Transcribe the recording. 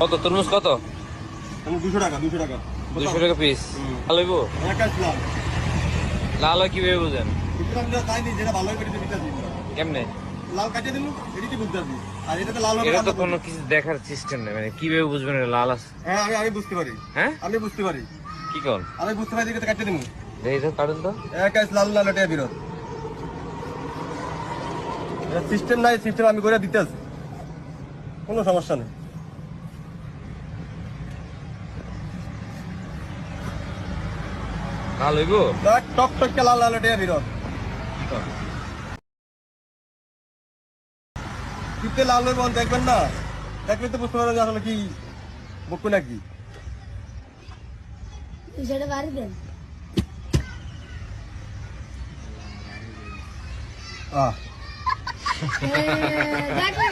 কত তরমুজ কত? 200 টাকা 200 টাকা 200 টাকা পিস। ভালো হইব? একাশ লাল লাল হয় কিভাবে বুঝেন? আমরা চাইনি যেটা ভালো হবে এটা দিতে দিই কেমনে? লাল কাটিয়ে দিন এটি কি বুঝতে পারবি আর এটাতে লাল হবে এটা তো কোনো কিছু দেখার সিস্টেম নেই, মানে কিভাবে বুঝবেন এটা লাল আছে? হ্যাঁ আমি বুঝতে পারি। হ্যাঁ আমি বুঝতে পারি। কি কোন? আমি বুঝতে পারি দিকে কাটিয়ে দিন এই তো কাটুন তো। একাশ লাল লাল এটা বিরোধ সিস্টেম নাই, সিস্টেম আমি করে দিতে আছি, কোনো সমস্যা নেই। লাল হইব? টক টককে লাল লাল এটা বিরোধ শীতে লাল হইব দেখবেন না, দেখলে তো বুঝতে পারবেন যে আসলে কি বকু নাকি। সেটা বাড়ি দেন। আহ ডাক্তার